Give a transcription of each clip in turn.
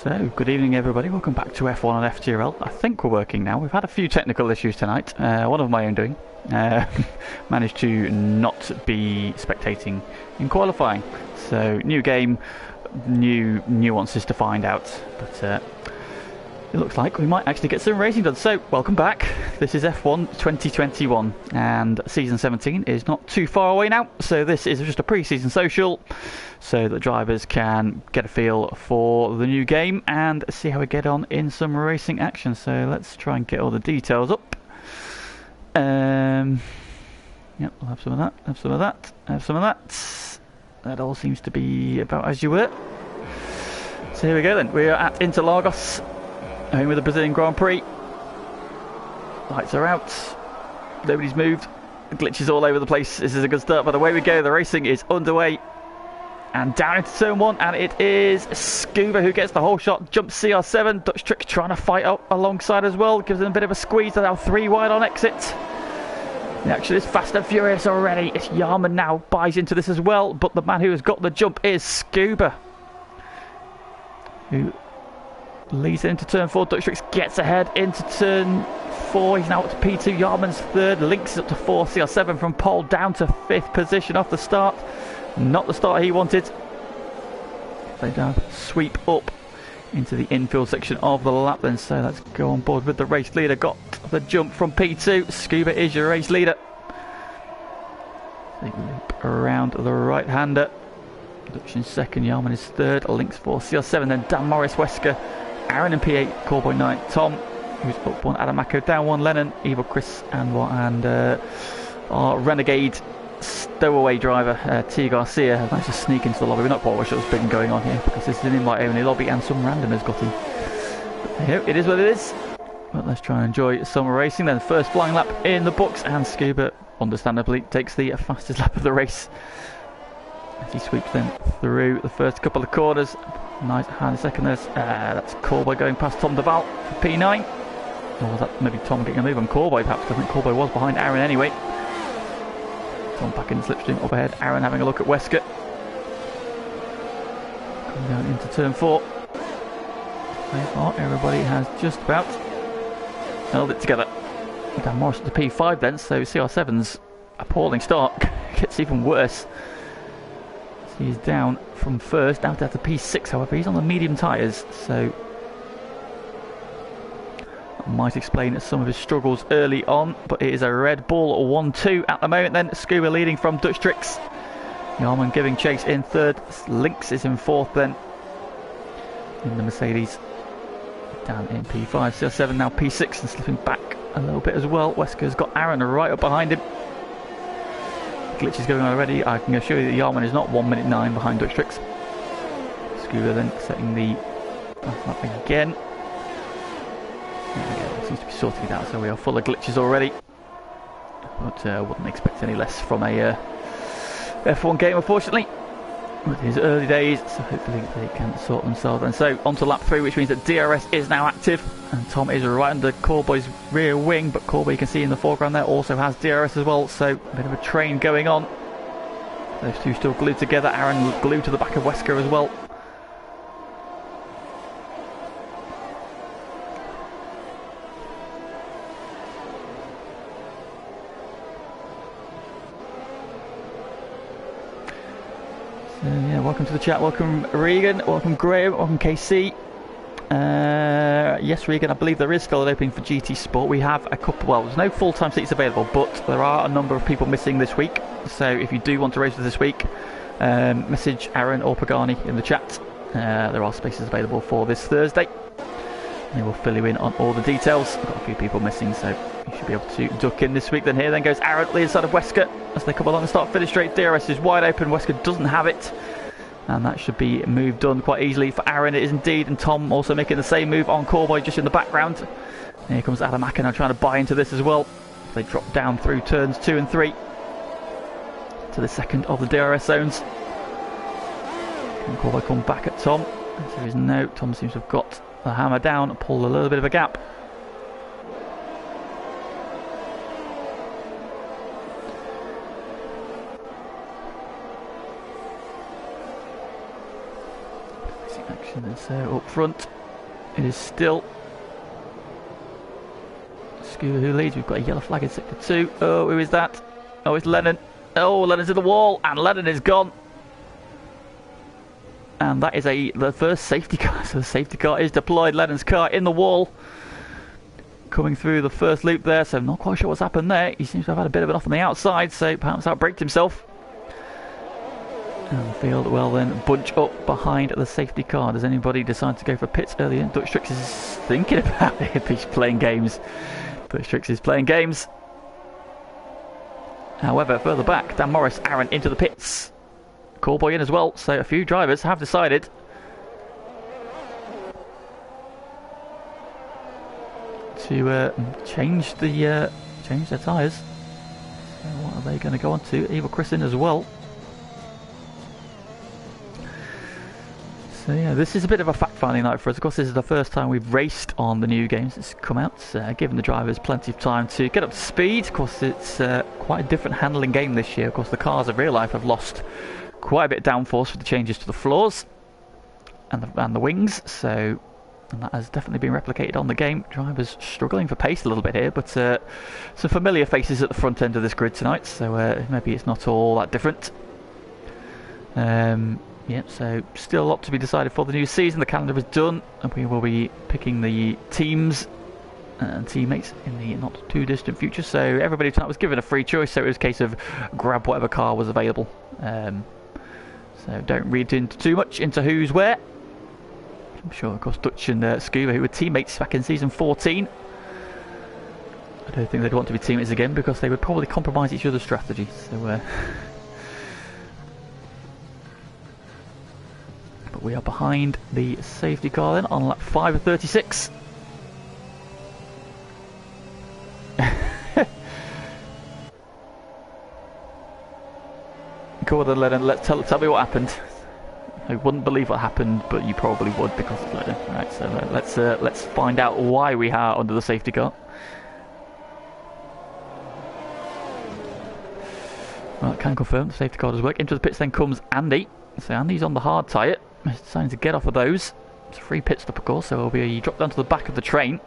So, good evening everybody, welcome back to F1 on FTRL. I think we're working now. We've had a few technical issues tonight, one of my own doing. Managed to not be spectating in qualifying. So, new game, new nuances to find out. But it looks like we might actually get some racing done. So, welcome back. This is F1 2021 and Season 17 is not too far away now. So this is just a pre-season social so that drivers can get a feel for the new game and see how we get on in some racing action. So let's try and get all the details up. Yep, we'll have some of that, have some of that, have some of that. That all seems to be about as you were. So here we go then. We are at Interlagos, home with the Brazilian Grand Prix. Lights are out. Nobody's moved. Glitches all over the place. This is a good start. By the way we go, the racing is underway. And down into turn one, and it is Scuba who gets the whole shot. Jumps CR7. Dutch Trick trying to fight up alongside as well. Gives them a bit of a squeeze. They're now 3 wide on exit. The action is fast and furious already. It's Yarman now buys into this as well. But the man who has got the jump is Scuba, who leads into turn 4. Dutch Trick gets ahead into turn 4. He's now up to P2. Yarman's third. Links is up to 4. CR7 from pole down to 5th position off the start. Not the start he wanted. They now sweep up into the infield section of the lap then. So let's go on board with the race leader. Got the jump from P2. Scuba is your race leader. They loop around the right-hander. Dutch in second. Yarman is third. Links 4. CR7. Then Dan Morris, Wesker, Aaron in P8. Callboy 9. Tom, who's up 1. Adamako down 1. Lennon, Evil Chris, and our renegade stowaway driver T. Garcia has managed to sneak into the lobby. We're not quite sure what's been going on here because this is an invite-only lobby and some randomers got in. But here, it is what it is. But let's try and enjoy some racing then. First flying lap in the books, and Scuba, understandably, takes the fastest lap of the race as he sweeps them through the first couple of corners. Nice hand second there. That's Callboy going past Tom Duval for P9. Or was that maybe Tom getting a move on Callboy perhaps? I think Callboy was behind Aaron anyway. Tom back in the slipstream up ahead. Aaron having a look at Wesker. Coming down into turn 4. So far, everybody has just about held it together. Dan Morris to P5 then, so CR7's appalling start gets even worse. He's down from first, down to P6, however. He's on the medium tyres, so that might explain some of his struggles early on. But it is a Red Bull 1-2 at the moment then. Scuba leading from Dutch Tricks. Yarman giving chase in third. Links is in fourth then. In the Mercedes. Down in P5. CR7 now P6 and slipping back a little bit as well. Wesker's got Aaron right up behind him. Glitches going on already. I can assure you that Yarman is not 1 minute 9 behind Dutch Tricks. Scuba then setting the lap again. There we go. It seems to be sorting it out, so we are full of glitches already. But wouldn't expect any less from a F1 game, unfortunately. With his early days, so hopefully they can sort themselves. And so on to lap 3, which means that DRS is now active. And Tom is right under Callboy's rear wing, but Callboy, you can see in the foreground there, also has DRS as well. So a bit of a train going on. Those two still glued together. Aaron glued to the back of Wesker as well. Yeah, welcome to the chat. Welcome Regan, welcome Graham, welcome KC. Yes, Regan, I believe there is still an opening for GT Sport. We have a couple, well, there's no full-time seats available, but there are a number of people missing this week. So if you do want to race with this week, message Aaron or Pagani in the chat. There are spaces available for this Thursday. They will fill you in on all the details. I've got a few people missing, so you should be able to duck in this week. Then here then goes Aaron at the inside of Wesker as they come along and start finish straight. DRS is wide open. Wesker doesn't have it, and that should be moved done quite easily for Aaron. It is indeed, and Tom also making the same move on Callboy just in the background. And here comes Adamaka now trying to buy into this as well. They drop down through turns 2 and 3 to the second of the DRS zones. Can Callboy come back at Tom? There is no. Tom seems to have got the hammer down, pulled a little bit of a gap. action then. So up front, it is still Scuba who leads. We've got a yellow flag in sector 2. Oh, who is that? Oh, it's Lennon. Oh, Lennon's in the wall, and Lennon is gone. And that is the first safety car. So the safety car is deployed. Lennon's car in the wall, coming through the first loop there. So I'm not quite sure what's happened there. He seems to have had a bit of an off on the outside, so perhaps outbraked himself. And the field will then bunch up behind the safety car. Does anybody decide to go for pits earlier? Dutch Tricks is thinking about it. He's playing games. Dutch Tricks is playing games. However, further back, Dan Morris, Aaron into the pits. Callboy in as well. So a few drivers have decided to change their tyres. So what are they going to go on to? Eva Chris in as well. So yeah, this is a bit of a fact-finding night for us. Of course, this is the first time we've raced on the new games that's come out, giving the drivers plenty of time to get up to speed. Of course, it's quite a different handling game this year. Of course, the cars of real life have lost quite a bit of downforce with the changes to the floors and the wings, so that has definitely been replicated on the game. Drivers struggling for pace a little bit here, but some familiar faces at the front end of this grid tonight, so maybe it's not all that different. Yep, so still a lot to be decided for the new season. The calendar is done, and we will be picking the teams and teammates in the not too distant future. So everybody tonight was given a free choice, so it was a case of grab whatever car was available. So don't read into too much into who's where. I'm sure, of course, Dutch and Scuba, who were teammates back in season 14, I don't think they'd want to be teammates again because they would probably compromise each other's strategy. So. But we are behind the safety car then on lap 5 of 36. Go on, Lennon, tell me what happened. I wouldn't believe what happened, but you probably would because it's Lennon. Right, so let's find out why we are under the safety car. Well, I can confirm the safety car does work. Into the pits then comes Andy. So Andy's on the hard tyre. He's deciding to get off of those. It's a free pit stop, of course, so he'll be dropped down to the back of the train,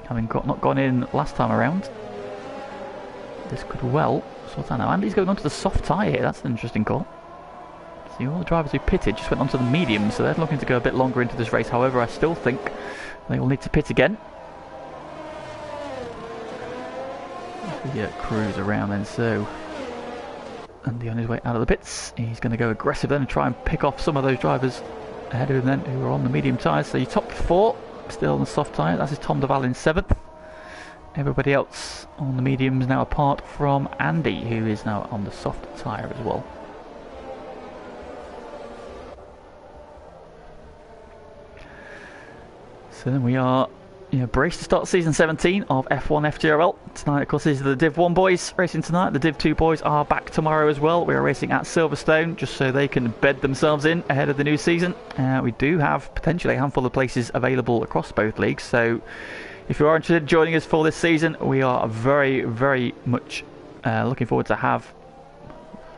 having not gone in last time around. This could well sort out now. Andy's going onto the soft tyre here. That's an interesting call. See, all the drivers who pitted just went onto the medium, so they're looking to go a bit longer into this race. However, I still think they will need to pit again. The cruise around then, so Andy on his way out of the pits. He's going to go aggressive then and try and pick off some of those drivers ahead of him then who are on the medium tyres. So your top 4 still on the soft tyre. That's his Tom Duval in 7th. Everybody else on the mediums now, apart from Andy, who is now on the soft tyre as well. So then we are braced to start season 17 of F1 FTRL. Tonight, of course, is the Div 1 boys racing tonight. The Div 2 boys are back tomorrow as well. We are racing at Silverstone just so they can bed themselves in ahead of the new season. We do have potentially a handful of places available across both leagues, so if you are interested in joining us for this season, we are very, very much looking forward to have...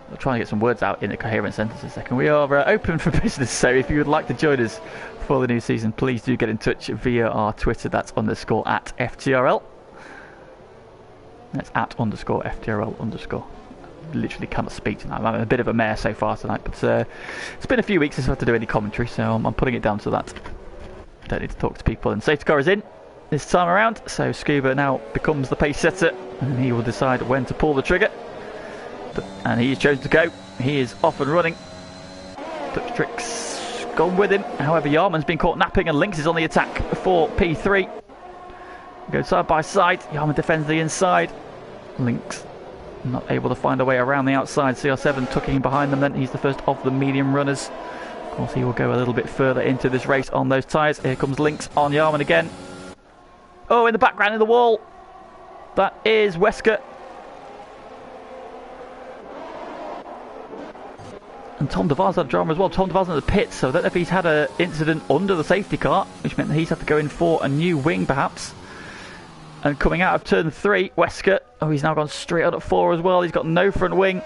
I'm trying to get some words out in a coherent sentence a second. We are open for business, so if you would like to join us for the new season, please do get in touch via our Twitter. That's _ at FTRL. That's at _FTRL_. Literally cannot speak tonight. I'm a bit of a mare so far tonight, but it's been a few weeks since I've had to do any commentary, so I'm putting it down to that. I don't need to talk to people. And safety car is in this time around, so Scuba now becomes the pace setter, and he will decide when to pull the trigger. And he's chosen to go. He is off and running. Dutch Tricks gone with him. However, Yarman's been caught napping, and Lynx is on the attack for P3. Go side by side. Yarman defends the inside. Lynx not able to find a way around the outside. CR7 tucking behind them then. He's the first of the medium runners. Of course, he will go a little bit further into this race on those tyres. Here comes Lynx on Yarman again. Oh, in the background in the wall. That is Wesker. And Tom Duval's had drama as well. Tom Duval's in the pits, so I don't know if he's had an incident under the safety car, which meant that he's had to go in for a new wing, perhaps. And coming out of turn 3, Wesker. Oh, he's now gone straight out at 4 as well. He's got no front wing.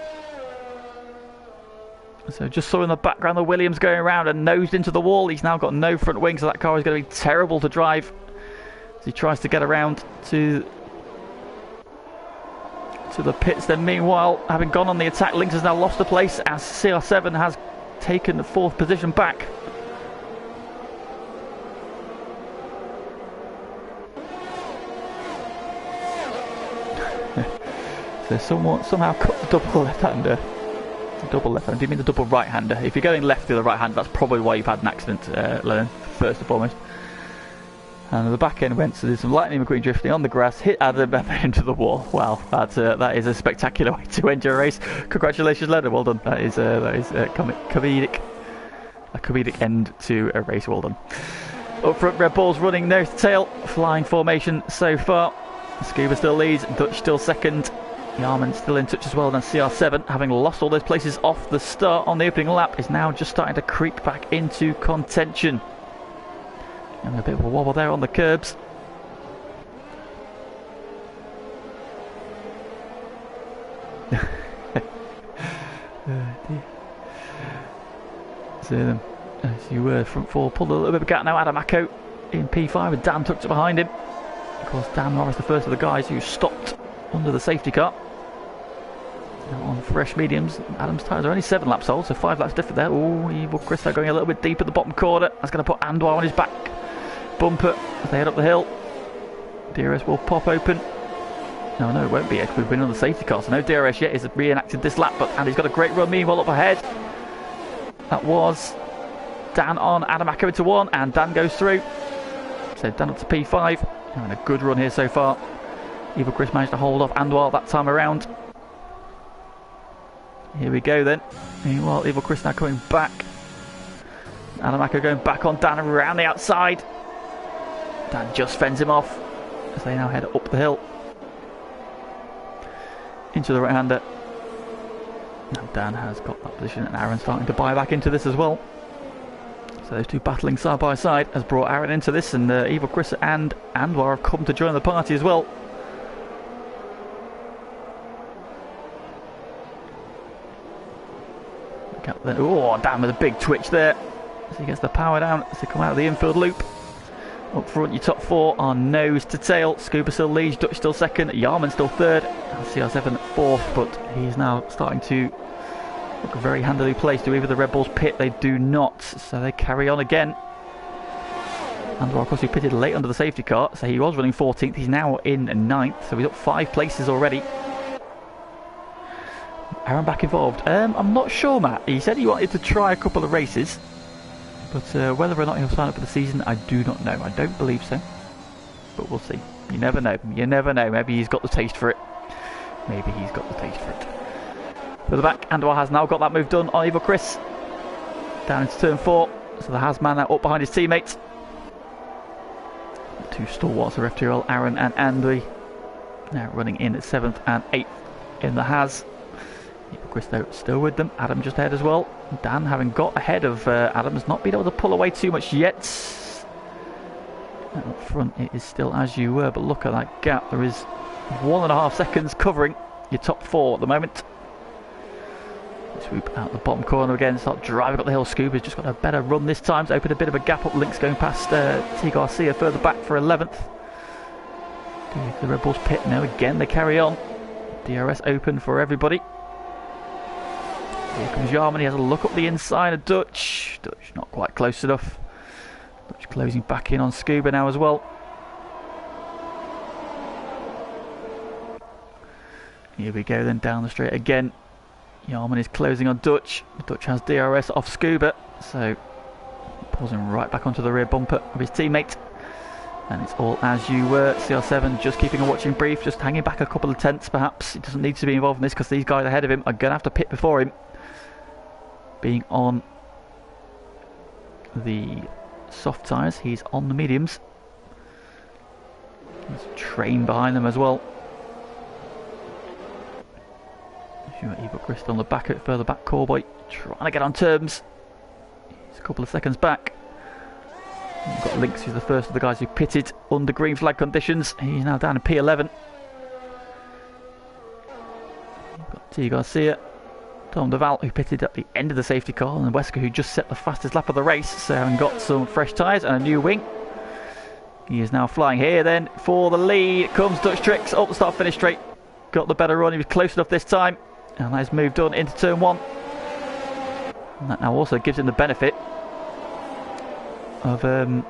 So just saw in the background the Williams going around and nosed into the wall. He's now got no front wing, so that car is going to be terrible to drive as he tries to get around to the pits. Then meanwhile, having gone on the attack, Lynx has now lost a place as CR7 has taken the 4th position back. So somehow cut the double left-hander. Double left-hander, do you mean the double right-hander? If you're going left to the right-hand, that's probably why you've had an accident, Lennon, first and foremost. And the back end went to do some Lightning McQueen drifting on the grass, hit Adam and then into the wall. Wow, that is a spectacular way to end your race. Congratulations, Lennon, well done. That is a comedic end to a race, well done. Up front, Red Bull's running nose to tail, flying formation so far. Scuba still leads, Dutch still second. Yarman still in touch as well, and CR7, having lost all those places off the start on the opening lap, is now just starting to creep back into contention. And a bit of a wobble there on the curbs. So as you were, front four pulled a little bit of a gap now. Adamako in P5 with Dan tucked behind him. Of course, Dan Norris, the first of the guys who stopped under the safety car. Now on fresh mediums, Adam's tyres are only 7 laps old, so 5 laps different there. Oh, Evil Chris going a little bit deep at the bottom corner. That's going to put Andoir on his back bumper as they head up the hill. DRS will pop open. No, it won't be. We've been on the safety car, so no DRS yet. He's reenacted this lap, but Andy's got a great run meanwhile up ahead. That was Dan on Adamako into 1, and Dan goes through. So Dan up to P5. Having a good run here so far. Evil Chris managed to hold off Andoir that time around. Here we go then. Meanwhile, Evil Chris now coming back. Adamako going back on Dan around the outside. Dan just fends him off as they now head up the hill into the right-hander. Now Dan has got that position, and Aaron's starting to buy back into this as well. So those two battling side by side has brought Aaron into this, and Evil Chris and Andoir have come to join the party as well. Oh, Dan with a big twitch there as he gets the power down as they come out of the infield loop. Up front, your top 4 are nose to tail. Scuba still leads, Dutch still second, Yarman still third, and CR7 fourth, but he's now starting to look very handily placed. Do either the Red Bulls pit? They do not, so they carry on again. Andoir, of course, he pitted late under the safety car, so he was running 14th. He's now in 9th, so he's up 5 places already. Aaron back involved. I'm not sure, Matt. He said he wanted to try a couple of races, but whether or not he'll sign up for the season, I do not know. I don't believe so, but we'll see. You never know. You never know. Maybe he's got the taste for it. Maybe he's got the taste for it. For the back, Andoir has now got that move done on Evil Chris. Down into turn 4, so the Hasman now up behind his teammates. The two stalwarts of FTRL, Aaron and Andy, now running in at 7th and 8th in the Has. Evil Chris though still with them. Adam just ahead as well. Dan, having got ahead of Adam, has not been able to pull away too much yet. And up front it is still as you were, but look at that gap. There is 1.5 seconds covering your top 4 at the moment. Swoop out the bottom corner again, start driving up the hill. Scuba's just got a better run this time. It's opened a bit of a gap up. Lynx going past T. Garcia further back for 11th. The Red Bulls pit now again. They carry on. DRS open for everybody. Here comes Yarman. He has a look up the inside of Dutch. Dutch not quite close enough. Dutch closing back in on Scuba now as well. Here we go then, down the straight again. Yarman is closing on Dutch. Dutch has DRS off Scuba, so pulls him right back onto the rear bumper of his teammate. And it's all as you were. CR7 just keeping a watching brief, just hanging back a couple of tenths perhaps. He doesn't need to be involved in this because these guys ahead of him are going to have to pit before him. Being on the soft tyres, he's on the mediums. There's a train behind them as well. Evil Chris on the back, further back Cowboy, trying to get on terms. He's a couple of seconds back. We've got Lynx, who's the first of the guys who pitted under green flag conditions. He's now down in P11. We've got T. Garcia Tom Deval, who pitted at the end of the safety car, and Wesker, who just set the fastest lap of the race, so having got some fresh tyres and a new wing. He is now flying here then for the lead. Comes Dutch Tricks up the start finish straight. Got the better run, he was close enough this time, and that has moved on into turn 1. And that now also gives him the benefit of oh,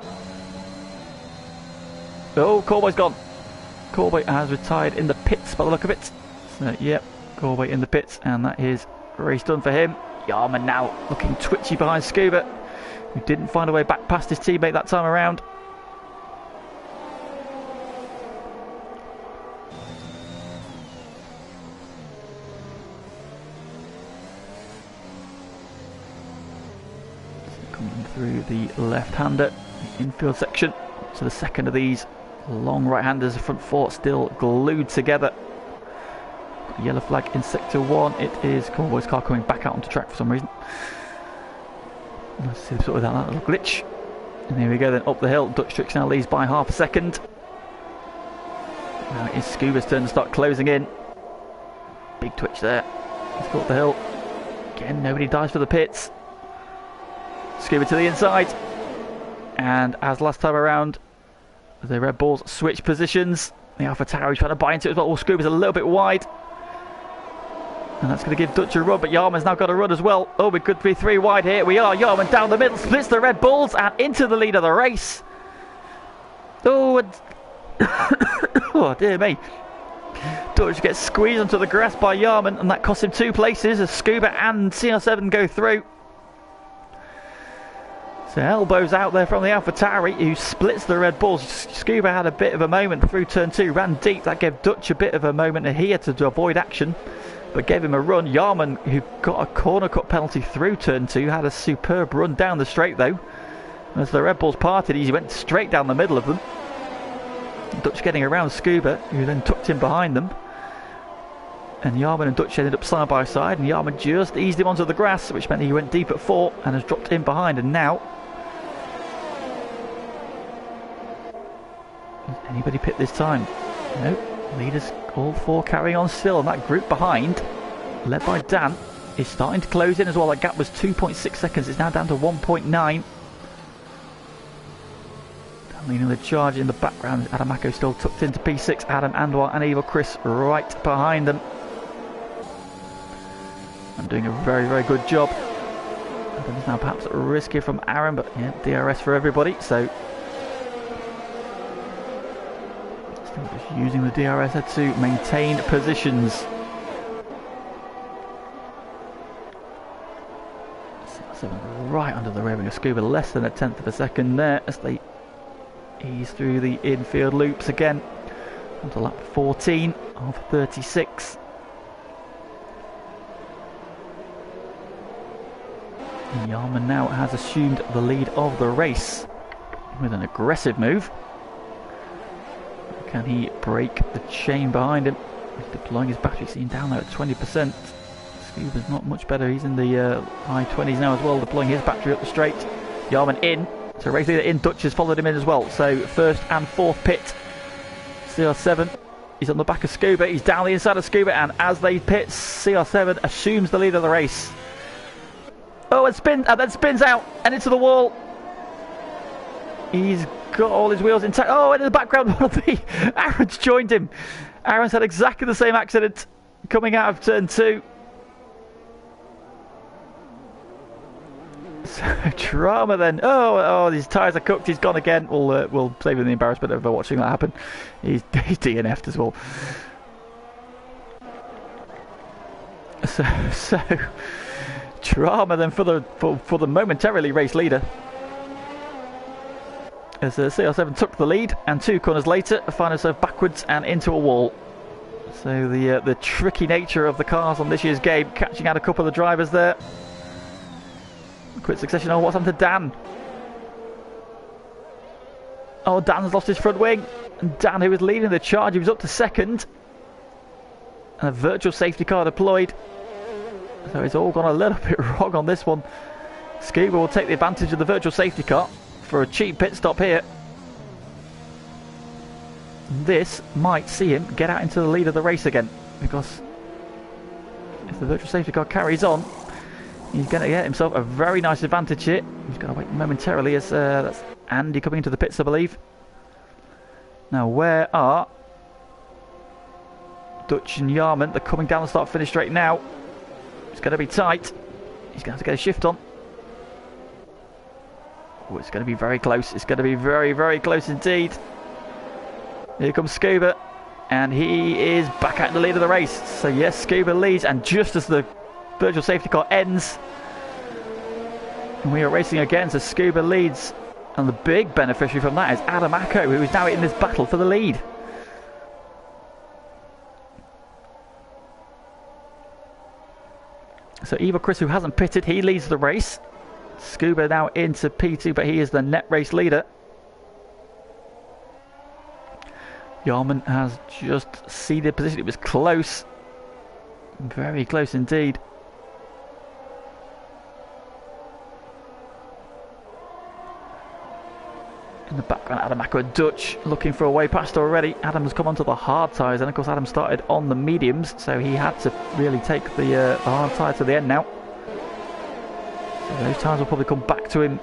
Corboy's gone. Corboy has retired in the pits by the look of it. So yep, Corboy in the pits, and that is race done for him. Yarman now looking twitchy behind Scuba, who didn't find a way back past his teammate that time around. Coming through the left-hander, the infield section, to the second of these long right-handers, the front four still glued together. Yellow flag in sector 1. It is Corboy's car coming back out onto track for some reason. Let's see sort of that little glitch. And here we go then, up the hill. Dutch Tricks now leads by half a second. Now it is Scuba's turn to start closing in. Big twitch there. Let's go up the hill. Again, nobody dies for the pits. Scuba to the inside. And as last time around, the Red Bulls switch positions. The AlphaTauri trying to buy into it as well. Scuba's a little bit wide. And that's going to give Dutch a run, but Yarman's now got a run as well. Oh, we could be 3 wide here. We are. Yarman down the middle, splits the Red Bulls and into the lead of the race. Oh, and oh dear me. Dutch gets squeezed onto the grass by Yarman, and that costs him 2 places as Scuba and CR7 go through. So elbows out there from the AlphaTauri, who splits the Red Bulls. Scuba had a bit of a moment through turn 2, ran deep. That gave Dutch a bit of a moment here to avoid action, but gave him a run. Yarman, who got a corner cut penalty through turn 2, had a superb run down the straight though. As the Red Bulls parted, he went straight down the middle of them. Dutch getting around Scuba, who then tucked in behind them. And Yarman and Dutch ended up side by side, and Yarman just eased him onto the grass, which meant he went deep at 4 and has dropped in behind. And now, does anybody pit this time? Nope. Leaders all 4 carrying on still, and that group behind, led by Dan, is starting to close in as well. That gap was 2.6 seconds, it's now down to 1.9. Dan leading the charge in the background. Adam Mako still tucked into P6. Adam, Anwar and Evil Chris right behind them. I'm doing a very, very good job. Adam is now perhaps risky from Aaron, but yeah, DRS for everybody, so just using the DRS to maintain positions. 7 right under the railing of Scuba, less than a tenth of a second there as they ease through the infield loops again onto lap 14 of 36. Yarman now has assumed the lead of the race with an aggressive move. Can he break the chain behind him? He's deploying his battery, seen down there at 20%. Scuba's not much better, he's in the high 20s now as well, deploying his battery up the straight. Yarman in, so race leader in, Dutch has followed him in as well, so first and fourth pit. CR7, he's on the back of Scuba, he's down the inside of Scuba, and as they pit, CR7 assumes the lead of the race. Oh, and then spins out and into the wall. He's got all his wheels intact. Oh, and in the background, one of the Aaron's joined him. Aaron's had exactly the same accident coming out of turn 2. So drama then. Oh, his tyres are cooked. He's gone again. We'll save him the embarrassment of watching that happen. He's DNF'd as well. So drama then for the momentarily race leader, as CR7 took the lead, and 2 corners later found himself backwards and into a wall. So the tricky nature of the cars on this year's game, catching out a couple of the drivers there. Quick succession. Oh, what's happened to Dan? Oh, Dan's lost his front wing, and Dan, who was leading the charge, he was up to second, and a virtual safety car deployed. So it's all gone a little bit wrong on this one. Scuba will take the advantage of the virtual safety car for a cheap pit stop here. This might see him get out into the lead of the race again, because If the virtual safety car carries on, he's going to get himself a very nice advantage here. He's going to wait momentarily as that's Andy coming into the pits, I believe. Now, where are Dutch and Yarman? They're coming down the start-finish straight now. It's going to be tight. He's going to have to get a shift on. Oh, it's going to be very close. It's going to be very, very close indeed. Here comes Scuba. And he is back at the lead of the race. So yes, Scuba leads. And just as the virtual safety car ends, and we are racing again, so Scuba leads. And the big beneficiary from that is Adam Acko, who is now in this battle for the lead. So Eva Chris, who hasn't pitted, he leads the race. Scuba now into P2, but he is the net race leader. Yarman has just ceded position. It was close. Very close indeed. In the background, Adam Acko and Dutch looking for a way past already. Adam's come onto the hard tyres, and of course Adam started on the mediums, so he had to really take the hard tyre to the end now. So those tyres will probably come back to him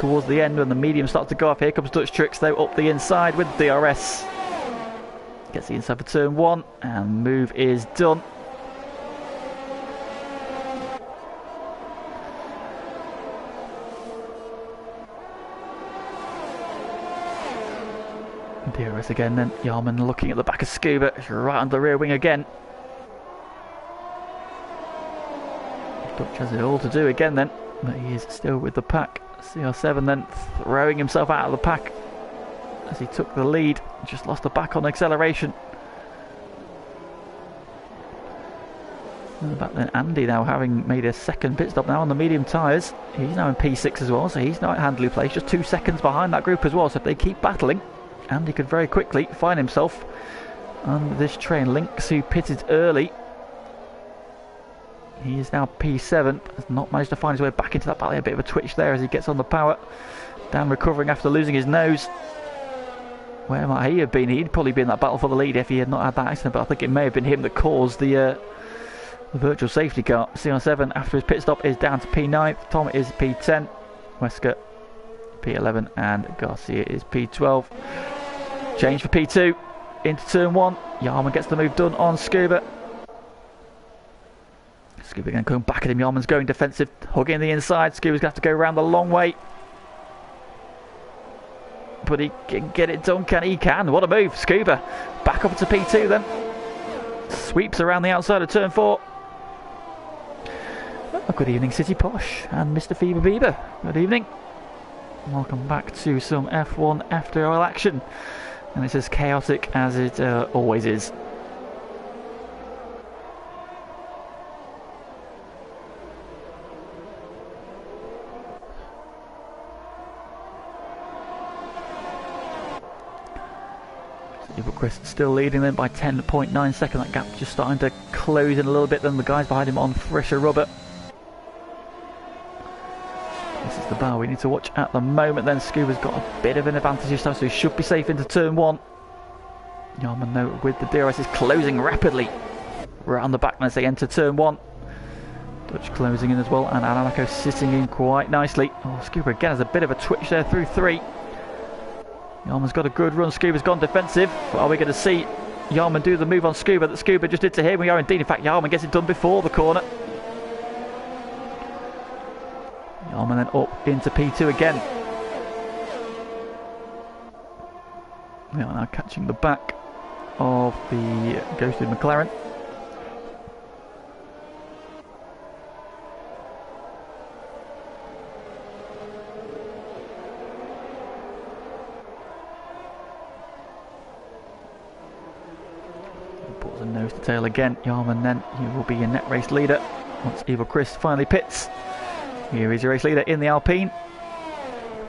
towards the end when the mediums start to go off. Here comes Dutch Tricks though up the inside with DRS. Gets the inside for turn 1, and move is done. DRS again then. Yarman looking at the back of Scuba, right on the rear wing again. Dutch has it all to do again then, but he is still with the pack. CR7 then throwing himself out of the pack as he took the lead. Just lost the back on acceleration. And back then Andy now having made a second pit stop now on the medium tyres. He's now in P6 as well, so he's now at handily placed, just 2 seconds behind that group as well. So if they keep battling, Andy could very quickly find himself on this train. Lynx, who pitted early, he is now P7, has not managed to find his way back into that battle. A bit of a twitch there as he gets on the power. Dan recovering after losing his nose. Where might he have been? He'd probably be in that battle for the lead if he had not had that accident, but I think it may have been him that caused the virtual safety car. CR7 after his pit stop is down to P9. Tom is P10. Wesker P11 and Garcia is P12. Change for P2 into turn 1. Yarman gets the move done on Scuba. Scuba again going back at him. Yarman's going defensive, hugging the inside. Scuba's going to have to go around the long way. But he can get it done, can he? Can. What a move. Scuba back up to P2 then. Sweeps around the outside of turn 4. Oh, good evening, City Posh and Mr. Fever Bieber. Good evening. Welcome back to some F1 FTRL action. And it's as chaotic as it always is. Chris still leading them by 10.9 seconds. That gap just starting to close in a little bit. Then the guys behind him on fresher rubber. This is the bar we need to watch at the moment. Then Scuba's got a bit of an advantage this time, so he should be safe into turn 1. Yarman though with the DRS is closing rapidly around the back as they enter turn 1. Dutch closing in as well, and Alamako sitting in quite nicely. Oh, Scuba again has a bit of a twitch there through 3. Yarman's got a good run. Scuba's gone defensive. But are we going to see Yarman do the move on Scuba that Scuba just did to him? We are indeed. In fact, Yarman gets it done before the corner. Yarman then up into P2 again. We are now catching the back of the ghosted McLaren. Nose to tail again. Yarman then, he will be your net race leader once Evil Chris finally pits. Here is your race leader in the Alpine,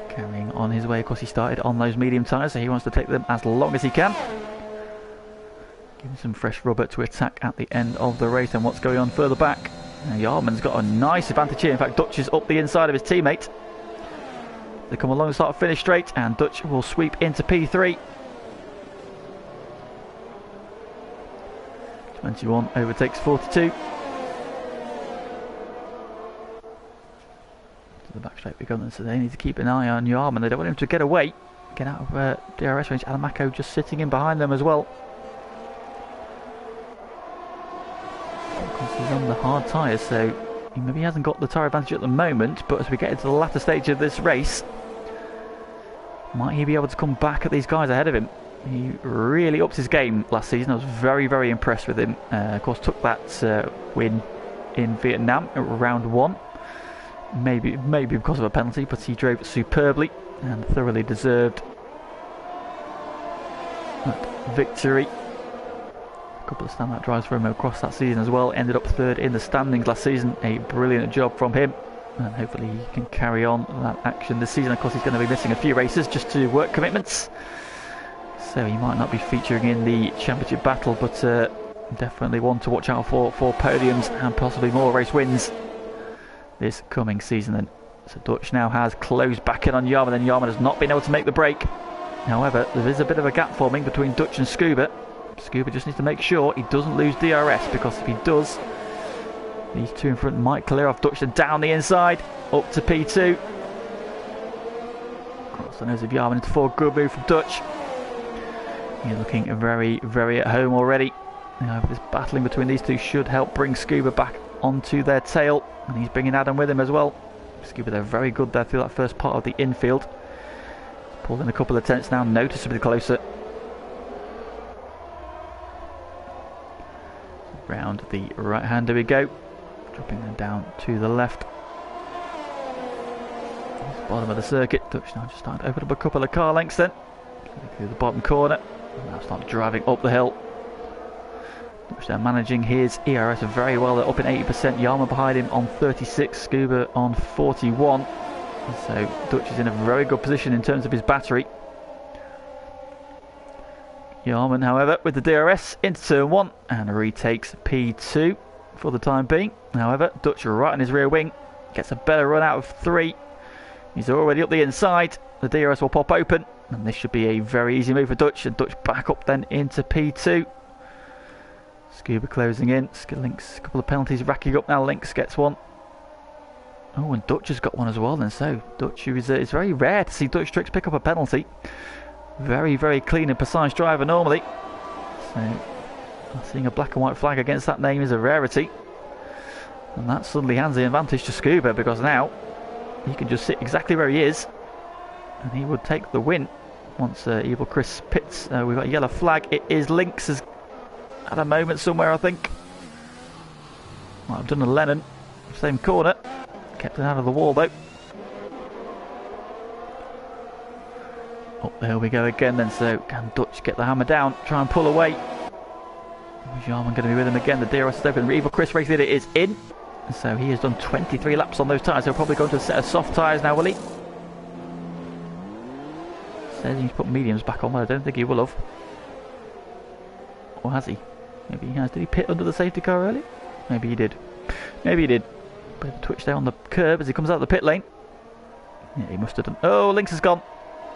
carrying on his way. Of course he started on those medium tyres, so he wants to take them as long as he can. Give him some fresh rubber to attack at the end of the race. And what's going on further back? Now Yarman's got a nice advantage here. In fact, Dutch is up the inside of his teammate. They come along the start finish straight, and Dutch will sweep into P3. 21 overtakes 42. To the back straight we go then, so they need to keep an eye on Yarman. They don't want him to get away, get out of DRS range. Adamako just sitting in behind them as well. Because he's on the hard tyres, so maybe he hasn't got the tyre advantage at the moment, but as we get into the latter stage of this race, might he be able to come back at these guys ahead of him? He really upped his game last season. I was very, very impressed with him. Of course, took that win in Vietnam at round 1. Maybe because of a penalty, but he drove superbly and thoroughly deserved that victory. A couple of standout drives for him across that season as well. Ended up 3rd in the standings last season. A brilliant job from him, and hopefully he can carry on that action this season. Of course, he's going to be missing a few races just to work commitments, so he might not be featuring in the championship battle, but definitely one to watch out for podiums and possibly more race wins this coming season then. So Dutch now has closed back in on Yarman, and Yarman has not been able to make the break. However, there is a bit of a gap forming between Dutch and Scuba. Scuba just needs to make sure he doesn't lose DRS, because if he does, these two in front might clear off Dutch. And down the inside, up to P2. Across the nose of Yarman into 4, good move from Dutch. He's looking very, very at home already. This battling between these two should help bring Scuba back onto their tail, and he's bringing Adam with him as well. Scuba, they're very good there through that first part of the infield. Pulled in a couple of tenths now, noticeably closer. Round the right hander we go, dropping them down to the left. Bottom of the circuit. Dutch now just starting to open up a couple of car lengths then. Through the bottom corner. Now start driving up the hill. Dutch they're managing his ERS very well. They're up in 80%. Yarman behind him on 36. Scuba on 41. So Dutch is in a very good position in terms of his battery. Yarman, however, with the DRS into turn 1 and retakes P2 for the time being. However, Dutch right on his rear wing gets a better run out of 3. He's already up the inside. The DRS will pop open, and this should be a very easy move for Dutch. And Dutch back up then into P2. Scuba closing in. Lynx, a couple of penalties racking up now. Lynx gets one. Oh, and Dutch has got one as well then. So Dutch, who is it's very rare to see Dutch Tricks pick up a penalty. Very, very clean and precise driver normally. So seeing a black and white flag against that name is a rarity. And that suddenly hands the advantage to Scuba, because now he can just sit exactly where he is, and he would take the win once Evil Chris pits. We've got a yellow flag. It is Lynx has had a moment somewhere, I think. Might have done a Lennon. Same corner. Kept it out of the wall though. Up there we go again then. So can Dutch get the hammer down, try and pull away? Is Yarman going to be with him again? The DRS is open. Evil Chris race leader is in. So he has done 23 laps on those tyres. He'll probably go into a set of soft tyres now, will he? Says he's put mediums back on, but I don't think he will have. Or has he? Maybe he has. Did he pit under the safety car early? Maybe he did. Maybe he did. Bit of a twitch there on the curb as he comes out of the pit lane. Yeah, he must have done. Oh, Lynx has gone.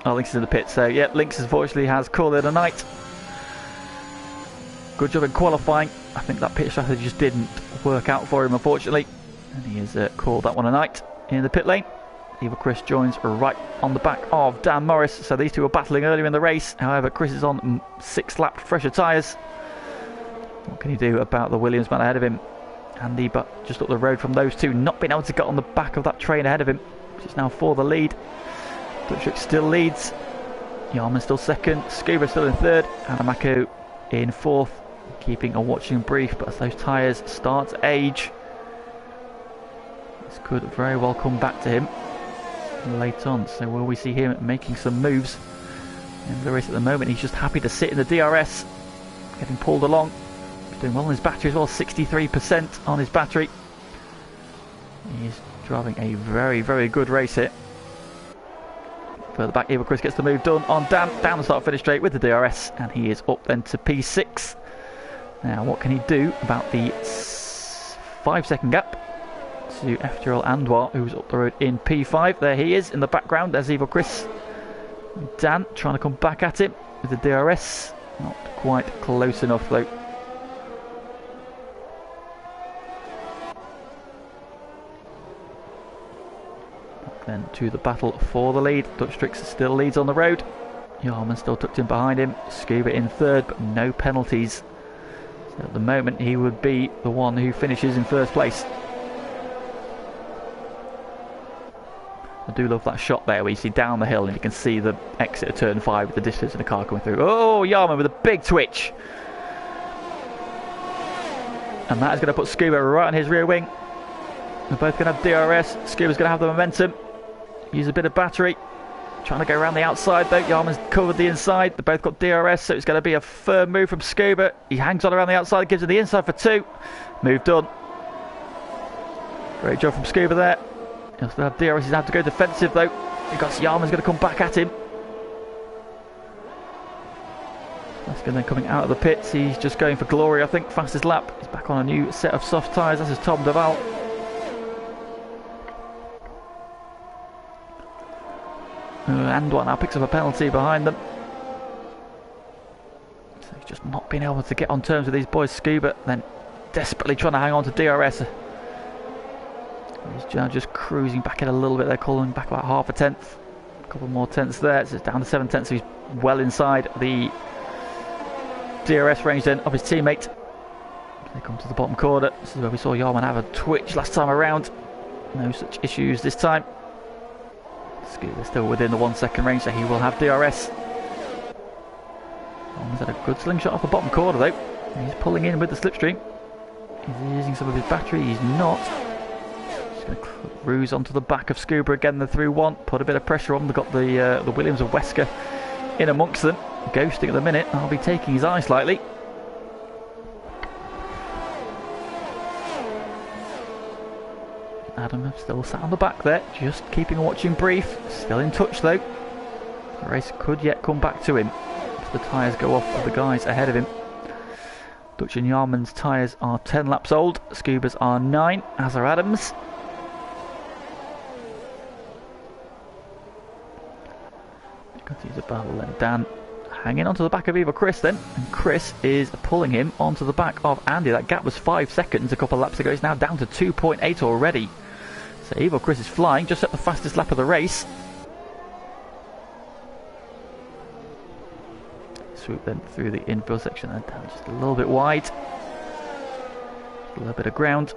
Oh, Lynx is in the pit. So, yeah, Lynx unfortunately has called it a night. Good job in qualifying. I think that pit strategy just didn't work out for him, unfortunately. And he has called that one a night in the pit lane. Evil Chris joins right on the back of Dan Morris. So these two are battling earlier in the race. However, Chris is on 6-lap fresher tyres. What can he do about the Williams man ahead of him? Andy, but just up the road from those two, not being able to get on the back of that train ahead of him, which is now for the lead. Dutch still leads. Yarman still second. Scuba still in third. Adamako in fourth. Keeping a watching brief, but as those tyres start to age, this could very well come back to him late on. So will we see him making some moves in the race? At the moment he's just happy to sit in the DRS, getting pulled along. He's doing well on his battery as well, 63% on his battery. He's driving a very, very good race here. Further back, Evil Chris gets the move done on Dan, down the start finish straight with the DRS, and he is up then to P6. Now what can he do about the 5-second gap to FTRL Andoir, who's up the road in P5. There he is in the background. There's Evil Chris. Dan trying to come back at him with the DRS. Not quite close enough though. then to the battle for the lead. Dutch Tricks still leads on the road. Jarman still tucked in behind him. Scuba in third, but no penalties. So at the moment, he would be the one who finishes in first place. I do love that shot there where you see down the hill and you can see the exit of turn 5 with the distance of the car coming through. Oh, Jarman with a big twitch. And that is going to put Scuba right on his rear wing. They're both going to have DRS. Scuba's going to have the momentum. Use a bit of battery. Trying to go around the outside though. Jarman's covered the inside. They both got DRS, so it's going to be a firm move from Scuba. He hangs on around the outside, gives him the inside for 2. Move done. Great job from Scuba there. He'll still have DRS. He's going to have to go defensive though. Because Jarman's going to come back at him. That's going to coming out of the pits. He's just going for glory, I think. Fastest lap. He's back on a new set of soft tyres. This is Tom Duval. Antoine now picks up a penalty behind them. So he's just not been able to get on terms with these boys. Scuba then desperately trying to hang on to DRS. He's just cruising back in a little bit there, calling back about half a tenth. A couple more tenths there, so it's down to 7 tenths, so he's well inside the DRS range then of his teammate. They come to the bottom corner. This is where we saw Jarman have a twitch last time around. No such issues this time. Scuba's still within the 1 second range, so he will have DRS. Jarman's had a good slingshot off the bottom corner though. He's pulling in with the slipstream. He's using some of his battery, he's not. Just going to cruise onto the back of Scuba again, the through one. Put a bit of pressure on. They've got the Williams of Wesker in amongst them. Ghosting at the minute. I'll be taking his eye slightly. Adam still sat on the back there, just keeping a watching brief. Still in touch though. The race could yet come back to him if the tyres go off for the guys ahead of him. Dutch and Jarman's tyres are 10 laps old. Scuba's are 9, as are Adams. Continues to battle then. Dan hanging onto the back of Ivo Chris then, and Chris is pulling him onto the back of Andy. That gap was 5 seconds a couple of laps ago. It's now down to 2.8 already. So Ivo Chris is flying, just at the fastest lap of the race. Swoop then through the infield section and down just a little bit wide. A little bit of ground.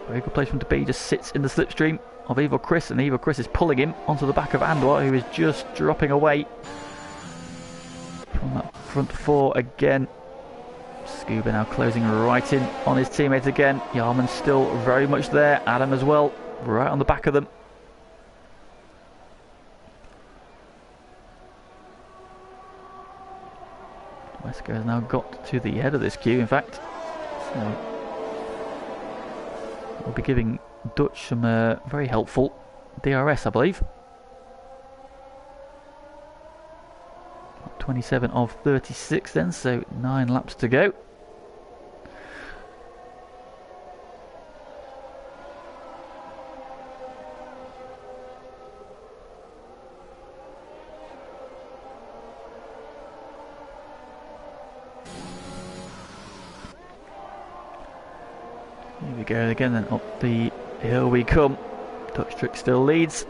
Very good place for him to be. Just sits in the slipstream of Ivo Chris, and Ivo Chris is pulling him onto the back of Andor, who is just dropping away from that front 4 again. Scuba now closing right in on his teammate again. Jarman's still very much there. Adam as well, right on the back of them. Wesker has now got to the head of this queue, in fact. So we'll be giving Dutch some very helpful DRS, I believe. 27 of 36 then, so 9 laps to go. Here we go again, then up the hill we come. Dutch Trick still leads,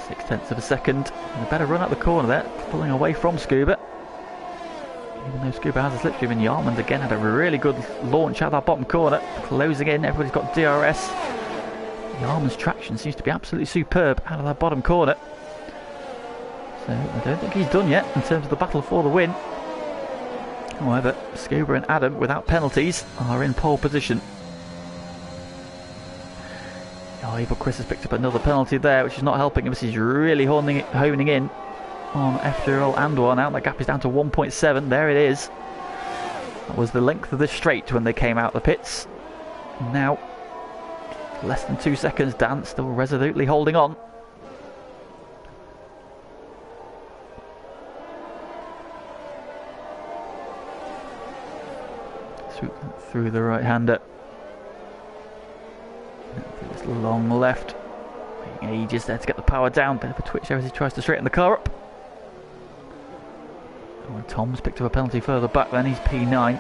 6 tenths of a second. And a better run out the corner there, pulling away from Scuba. Even though Scuba has a slipstream, and Jarman's again had a really good launch out that bottom corner, closing in. Everybody's got DRS. Jarman's traction seems to be absolutely superb out of that bottom corner. So I don't think he's done yet in terms of the battle for the win. However, Scuba and Adam, without penalties, are in pole position. Oh, Ivo Chris has picked up another penalty there, which is not helping him. This is really honing in on FTRL Andor now. That gap is down to 1.7. There it is. That was the length of the straight when they came out the pits. Now, less than 2 seconds. Dan still resolutely holding on. Swoop through the right-hander. This long left. Waiting ages there to get the power down. Bit of a twitch there as he tries to straighten the car up. Oh, and Tom's picked up a penalty further back then. He's P9.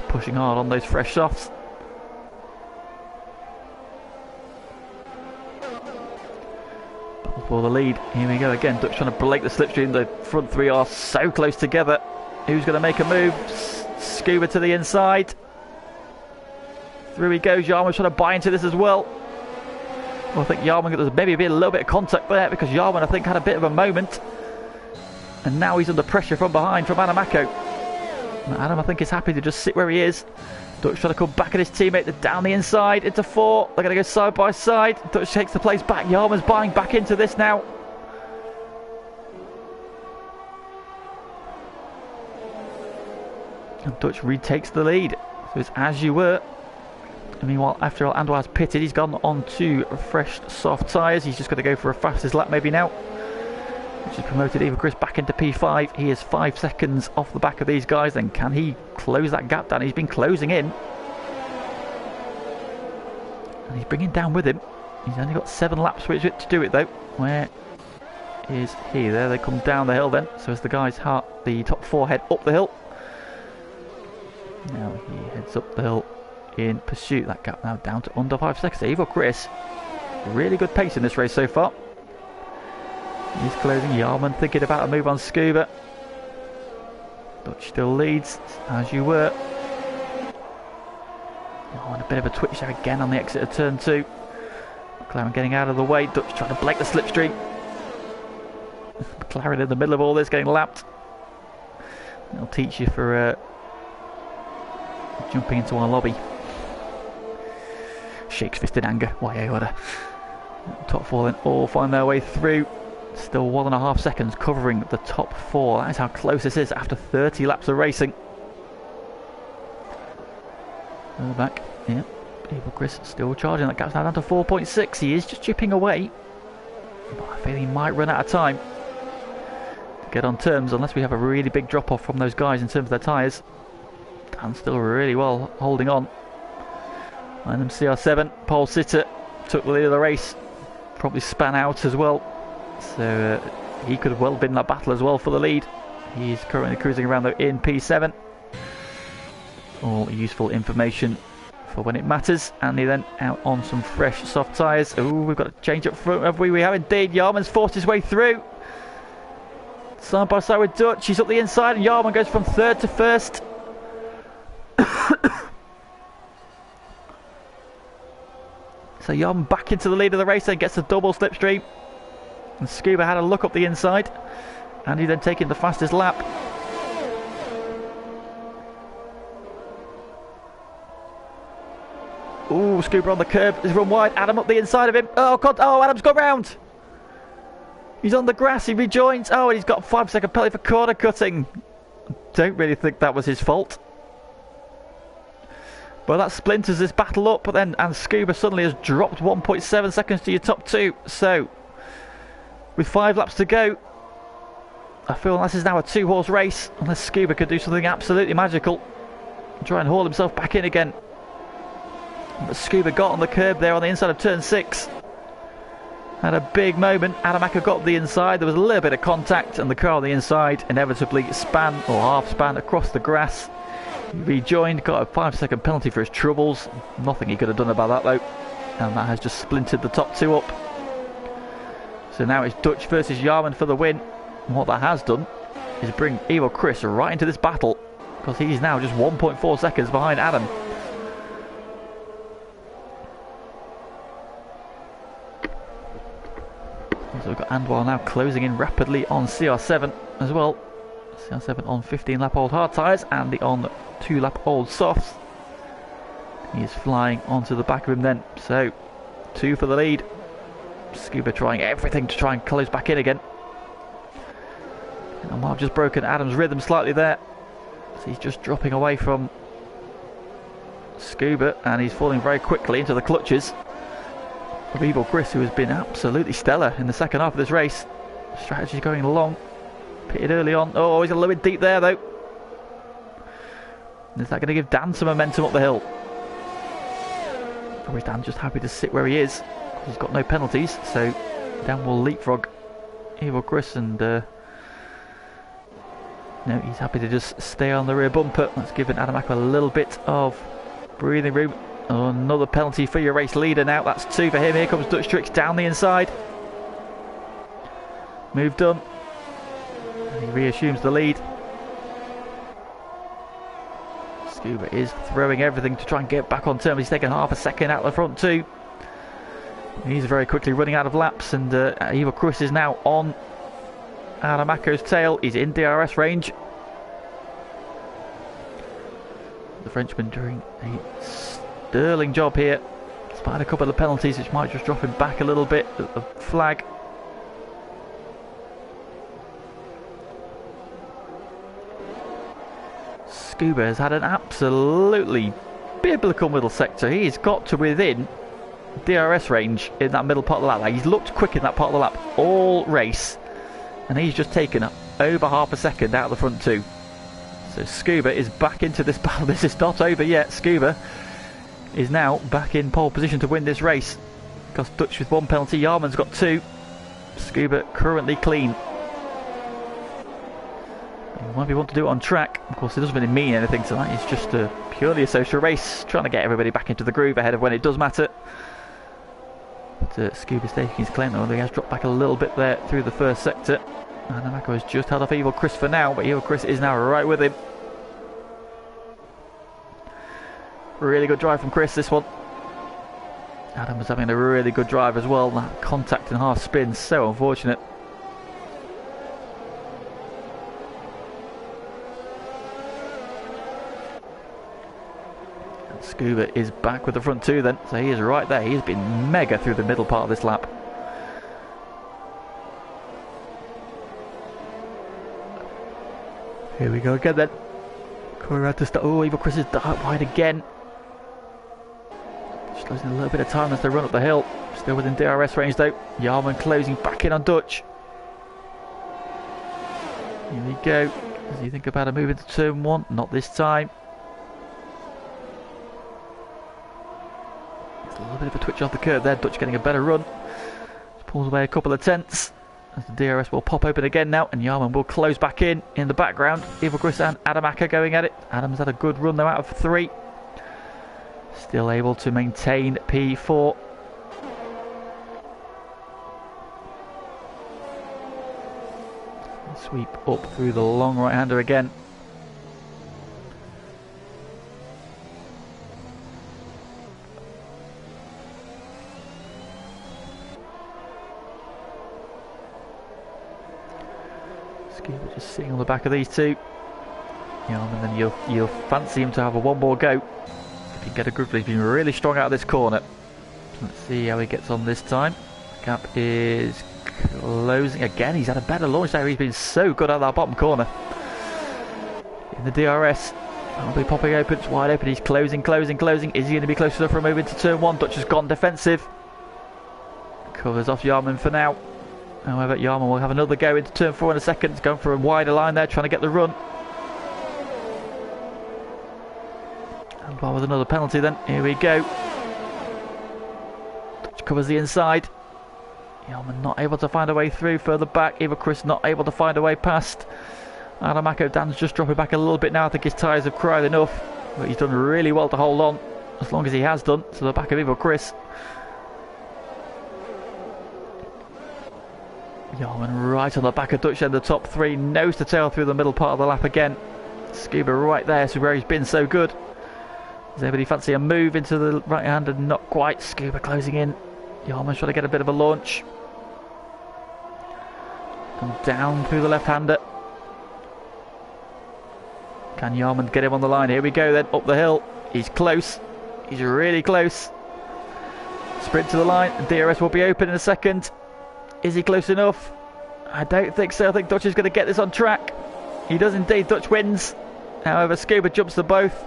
Pushing hard on those fresh softs. for the lead. Here we go again. Dutch trying to break the slipstream. The front three are so close together. Who's going to make a move? Scuba to the inside. Through he goes. Jarman's trying to buy into this as well. Well, I think Jarman, there's maybe a little bit of contact there because Jarman, I think, had a bit of a moment. And now he's under pressure from behind from Adamako. Adam, I think, is happy to just sit where he is. Dutch trying to come back at his teammate. They're down the inside into 4. They're going to go side by side. Dutch takes the place back. Jarman's buying back into this now. And Dutch retakes the lead. So it's as you were. And meanwhile, after Andor has pitted, he's gone on to fresh soft tyres. He's just going to go for a fastest lap maybe now. Which has promoted Eva Chris back into P5. He is 5 seconds off the back of these guys. Then can he close that gap down? He's been closing in. And he's bringing down with him. He's only got 7 laps to do it though. Where is he? There they come down the hill then. So as the guys, the top 4 head up the hill. Now he heads up the hill in pursuit. That gap now down to under 5 seconds. Eva Chris, really good pace in this race so far. He's closing. Jarman thinking about a move on Scuba. Dutch still leads, as you were. Oh, and a bit of a twitch there again on the exit of turn 2. McLaren getting out of the way. Dutch trying to break the slipstream. McLaren in the middle of all this getting lapped. It'll teach you for jumping into our lobby. Shakes fist in anger. Why, order. Top 4 then all find their way through. Still 1.5 seconds covering the top 4. That is how close this is after 30 laps of racing. Back, yeah. Eva Chris still charging. That gap's now down to 4.6. He is just chipping away. But I feel he might run out of time to get on terms unless we have a really big drop off from those guys in terms of their tyres. Dan still really well holding on. And them CR7, pole sitter, took the lead of the race. Probably span out as well. So he could have well been that battle as well for the lead. He's currently cruising around though in P7. All useful information for when it matters. And he then out on some fresh soft tyres. Oh, we've got to change up front, have we? We have indeed. Jarman's forced his way through. Side by side with Dutch. He's up the inside and Jarman goes from 3rd to 1st. So Jarman back into the lead of the race and gets the double slipstream. And Scuba had a look up the inside. And he then taking the fastest lap. Ooh, Scuba on the curb. He's run wide. Adam up the inside of him. Oh, God. Oh, Adam's got round. He's on the grass. He rejoins. Oh, and he's got a 5-second penalty for corner cutting. Don't really think that was his fault. Well, that splinters this battle up. But then, and Scuba suddenly has dropped 1.7 seconds to your top 2. So, with 5 laps to go, I feel this is now a 2-horse race. Unless Scuba could do something absolutely magical and try and haul himself back in again. But Scuba got on the curb there on the inside of turn 6. Had a big moment. Adamaka got up the inside. There was a little bit of contact, and the car on the inside inevitably span or half span across the grass. He rejoined, got a 5-second penalty for his troubles. Nothing he could have done about that though. And that has just splintered the top 2 up. So now it's Dutch versus Jarman for the win. And what that has done is bring Evo Chris right into this battle, because he's now just 1.4 seconds behind Adam. So we've got Anwar now closing in rapidly on CR7 as well. CR7 on 15-lap-old hard tyres and the on 2-lap-old softs. He is flying onto the back of him then. So 2 for the lead. Scuba trying everything to try and close back in again. And I might have just broken Adam's rhythm slightly there. So he's just dropping away from Scuba, and he's falling very quickly into the clutches of Evil Chris, who has been absolutely stellar in the second half of this race. Strategy going along. Pitted early on. Oh, he's a little bit deep there though. Is that going to give Dan some momentum up the hill? Or is Dan just happy to sit where he is? He's got no penalties, so Dan will leapfrog Evil Chris, and no, he's happy to just stay on the rear bumper. That's given Adamaka a little bit of breathing room. Oh, another penalty for your race leader now. That's 2 for him. Here comes Dutch Tricks down the inside. move done. And he reassumes the lead. Scuba is throwing everything to try and get back on terms. He's taken half a second out of the front too. He's very quickly running out of laps, and Ivo Chris is now on Adamaco's tail. He's in DRS range. The Frenchman doing a sterling job here, despite a couple of penalties which might just drop him back a little bit at the flag. Scuba has had an absolutely biblical middle sector. He's got to within DRS range in that middle part of the lap. Like, he's looked quick in that part of the lap all race, and he's just taken over half a second out of the front two. So Scuba is back into this battle. This is not over yet. Scuba is now back in pole position to win this race. Because Dutch with one penalty, Jarman's got two. Scuba currently clean. Why do we want to do it on track? Of course, it doesn't really mean anything tonight. It's just purely a social race, trying to get everybody back into the groove ahead of when it does matter. But Scuba's taking his claim, although he has dropped back a little bit there through the first sector. Adamaco has just held off Evil Chris for now, but Evil Chris is now right with him. Really good drive from Chris, this one. Adam was having a really good drive as well. That contact and half spin, so unfortunate. And Scuba is back with the front two then, so he is right there. He's been mega through the middle part of this lap. Here we go again then. Coming around to start. Oh, Evil Chris is dark wide again. Just losing a little bit of time as they run up the hill. Still within DRS range though. Jarman closing back in on Dutch. Here we go. Does he think about a move into turn one? Not this time. It's a little bit of a twitch off the curve there. Dutch getting a better run. Just pulls away a couple of tenths. As the DRS will pop open again now, and Jarman will close back in the background. Evil Chris and Adamaco going at it. Adam's had a good run though out of three. Still able to maintain P4. Sweep up through the long right-hander again. Scuba just sitting on the back of these two. And then you'll fancy him to have a one more go. If you get a group, he's been really strong out of this corner. Let's see how he gets on this time. Gap is closing again. He's had a better launch there. He's been so good at that bottom corner. In the DRS, that'll be popping open. It's wide open. He's closing. Is he going to be close enough for a move into turn one? Dutch has gone defensive. Covers off Jarman for now. However, Jarman will have another go into turn 4 in a second. He's going for a wider line there, trying to get the run. And with another penalty then. Here we go. Dutch covers the inside. Jarman not able to find a way through further back. Evil Chris not able to find a way past. Adamaco, Dan's just dropping back a little bit now. I think his tyres have cried enough. But he's done really well to hold on, as long as he has done, to the back of Evil Chris. Jarman right on the back of Dutch and the top three, nose to tail through the middle part of the lap again. Scuba right there, so where he's been so good. Does anybody fancy a move into the right hand? And not quite. Scuba closing in. Jarman trying to get a bit of a launch. Come down through the left-hander. Can Jarman get him on the line? Here we go then, up the hill. He's close. He's really close. Sprint to the line. DRS will be open in a second. Is he close enough? I don't think so. I think Dutch is going to get this on track. He does indeed. Dutch wins. However, Scuba jumps to both.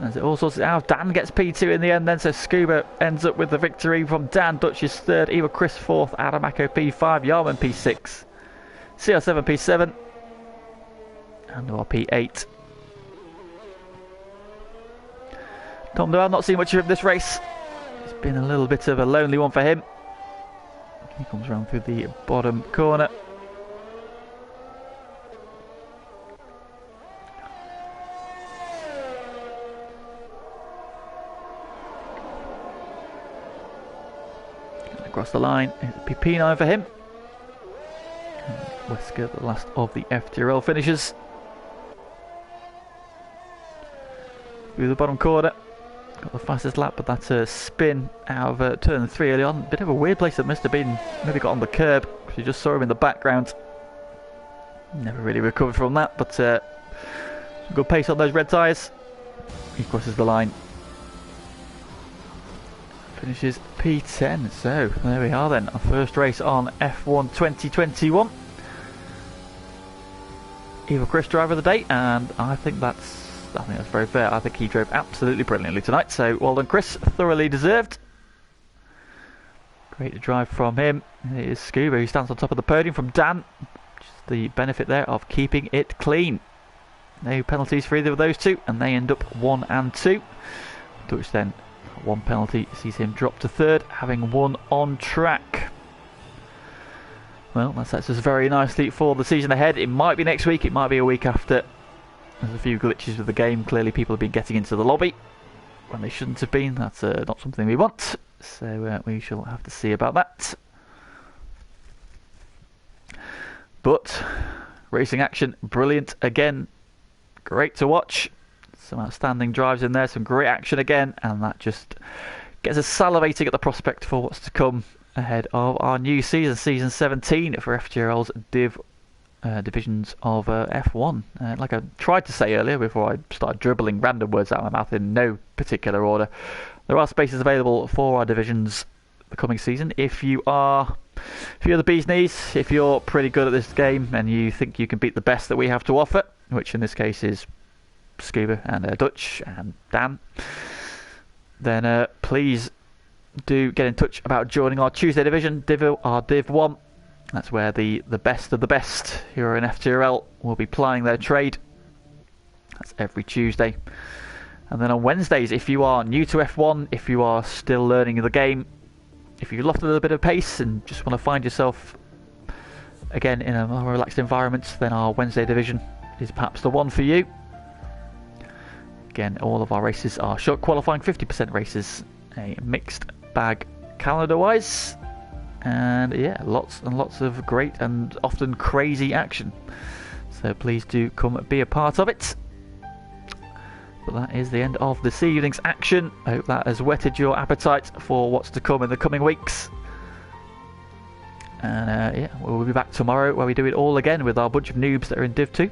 As it all sorts it out, Dan gets P2 in the end then, so Scuba ends up with the victory from Dan. Dutch is third, Evil Chris fourth, Adamaco P5, Jarman P6, CR7 P7, and Noah P8. Tom Doyle, not seen much of this race. It's been a little bit of a lonely one for him. He comes around through the bottom corner. across the line. It'll be P9 for him. Wesker, the last of the FTRL finishers. Through the bottom corner. Got the fastest lap, but that's a spin out of turn 3 early on. Bit of a weird place that must have been. Maybe got on the curb, because you just saw him in the background. Never really recovered from that, but good pace on those red tyres. He crosses the line. Finishes P10. So there we are then, our first race on F1 2021. Eva Chris driver of the day, and I think that's very fair. I think he drove absolutely brilliantly tonight, so well done Chris, thoroughly deserved. Great to drive from him. It is Scuba who stands on top of the podium from Dan. Just the benefit there of keeping it clean. No penalties for either of those two, and they end up 1 and 2. Dutch then, one penalty sees him drop to third, having won on track. Well, that sets us very nicely for the season ahead. It might be next week, it might be a week after. There's a few glitches with the game. Clearly people have been getting into the lobby when they shouldn't have been. That's not something we want, so we shall have to see about that. But racing action, brilliant again. Great to watch. Some outstanding drives in there, some great action again, and that just gets us salivating at the prospect for what's to come ahead of our new season, season 17 for FTRL's divisions of F1. Like I tried to say earlier before I started dribbling random words out of my mouth in no particular order, there are spaces available for our divisions the coming season. If you're the bee's knees, if you're pretty good at this game and you think you can beat the best that we have to offer, which in this case is Scuba and Dutch and Dan, then please do get in touch about joining our Tuesday division, our Div 1. That's where the best of the best here in FTRL will be plying their trade. That's every Tuesday. And then on Wednesdays, if you are new to F1, if you are still learning the game, if you love a little bit of pace and just want to find yourself again in a more relaxed environment, then our Wednesday division is perhaps the one for you. Again, all of our races are short qualifying, 50% races, a mixed bag calendar-wise. And yeah, lots and lots of great and often crazy action. So please do come be a part of it. But that is the end of this evening's action. I hope that has whetted your appetite for what's to come in the coming weeks. And yeah, we'll be back tomorrow where we do it all again with our bunch of noobs that are in Div 2.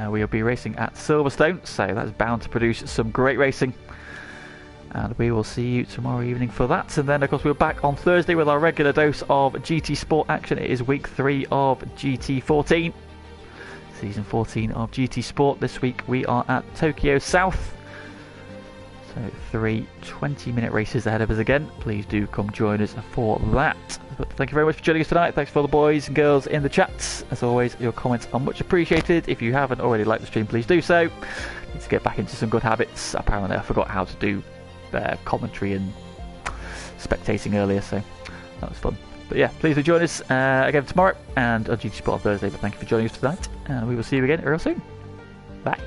We'll be racing at Silverstone, so that's bound to produce some great racing. And we will see you tomorrow evening for that. And then, of course, we're back on Thursday with our regular dose of GT Sport action. It is week 3 of GT14. Season 14 of GT Sport. This week we are at Tokyo South. So 3 20-minute races ahead of us again. Please do come join us for that. But thank you very much for joining us tonight. Thanks for the boys and girls in the chats. As always, your comments are much appreciated. If you haven't already liked the stream, please do so. Need to get back into some good habits. Apparently I forgot how to do commentary and spectating earlier, so that was fun. But yeah, please do join us again tomorrow and on GT Sport on Thursday. But thank you for joining us tonight, and we will see you again real soon. Bye.